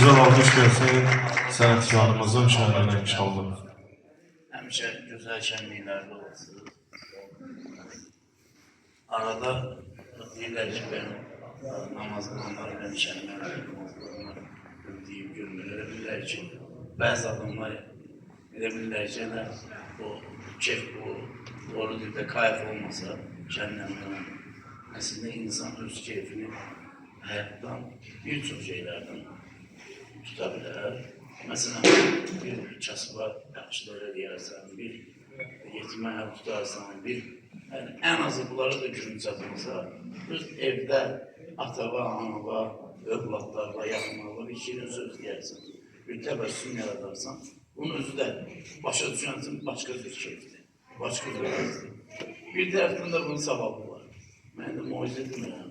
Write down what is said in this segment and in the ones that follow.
Gözəl alqış gəlsin sənətkarımızın şənliyinə inşallah. Həmişə gözəl şənliklərdə olsun. Arada deyirlər ki, ben namazlarımlar, ben şənliklərdə bildiğim günlər elə bilirlər ki, bəzi adamlar elə bilirlər ki, o keyf, o orada kayf olmasa şənliklərdən. Əslində insan öz keyfini həyatdan bir çox şeylərdən tuta bilər. Məsələn, bir kasıba yaxşılar eləyərsən, bir yetimə əl tutarsan, yəni ən azı bunları da gün çatırsa, öz evdə atava, anava, övladlarla, yaxınlarla bir şirin söz deyərsən, bir təbəssüm yaradarsan, bunun özü də başa düşənsin, başqa bir keyfdir, başqa bir keyfdir. Bir tərəfdən də bunun savabı var. Mən də mucize demirəm,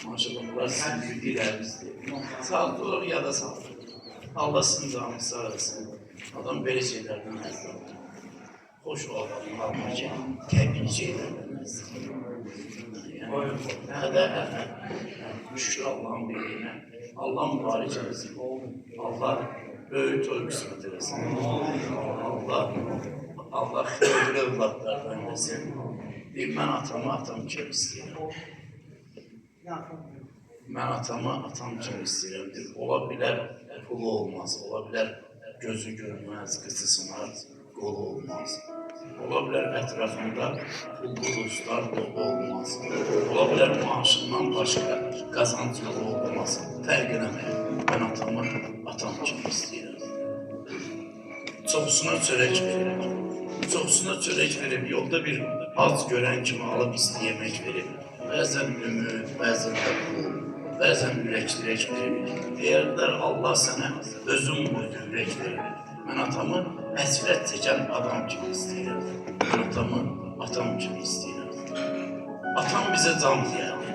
maşallah bunlar sizin bildiklərinizdir. Sağlıqlı olur ya da sağlıqlı. Allah sizin canınızı sağ olsun. Adam belə şeylərdən həzrdir. Xoş o adamın alma ki, təbii şeylərdən həzrdir. Şükür Allah'ın birliğine. Allah mübarek etsin. Allah böyük toy kısmet etsin. Allah hayırlı evlatlardan etsin. Deyim, mən atam kimi istəyirəm. Mən atam kimi istəyirəm. Ola bilər pulu olmaz, ola bilər gözü görmez, qısı sınar, qolu olmaz. Ola bilər ətrafında pullu dostlar dolu olmaz. Ola bilər maaşından başqa qazanc yolu olmaz. Fərq eləməyəm. Mən atam kimi istəyirəm. Çoxsuna çörək verir. Çoxsuna çörək verib, yolda bir az görən kimi alıb istəyəmək verib. Bəzən ümid, bəzən də pul, bəzən ürək verir. Deyərlər, Allah sənə özün ürək verir. Mən atamı həsrət çəkən adam kimi istəyirəm. Mən atam kimi istəyirəm. Atam bizə can deyərdi.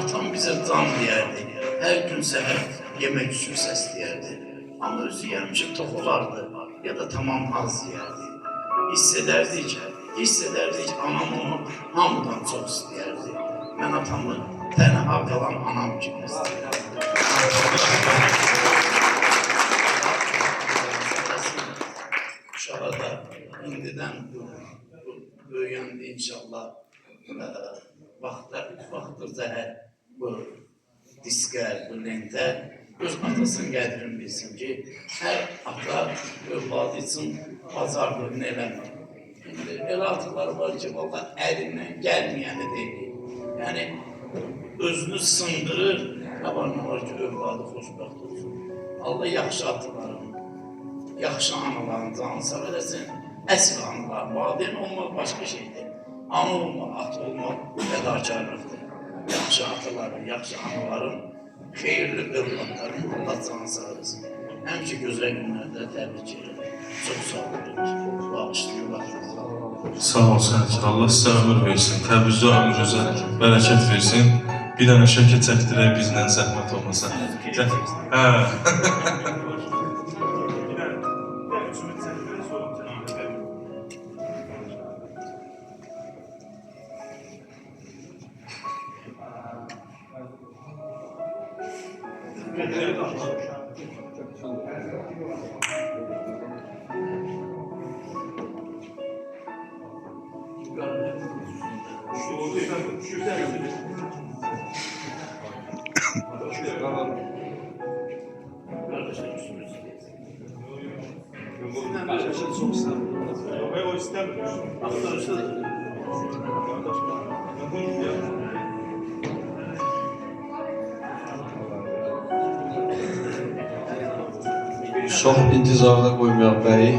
Atam bizə can deyərdi. Hər gün səhər yemək üçün səsləyərdi. Amma özü həmişə tox olardı ya da tamam az yeyərdi. Hiss edərdik ki, anam onu hamıdan çox istəyərdi. Mən atamı tənha qalan anam kimi istəyirəm. Uşağa da indidən böyüyəndə inşallah vaxtdır bu diskə, bu lentə öz atasının qədrini bilsin ki, hər ata övladı üçün bazarlığını eləmir. Elə atalar var ki, valla əlindən gəlməyəni deyil. Yəni, özünü sındırır, nə var ki, övladı xoşbəxt olsun. Allah yaxşı ataların, yaxşı anaların canı sağ eləsin, əsl analar, valideyn olmaq başqa şeydir. Ana olmaq, at olmaq fədakarlıqdır. Yaxşı ataların, yaxşı anaların, xeyirli övladların Allah canı sağ eləsin. Həmişə gözəl günlərdə təbrik edirəm. Çox sağ olun, bağışlayırlar. Sağ ol sənət, Allah sizə ömür versin, təbrizə ömrünüzə bərəkət versin. Bir dənə şəkil çəkdirək bizlə zəhmət olmasa. Çox intizarda qoymayaq bəyi.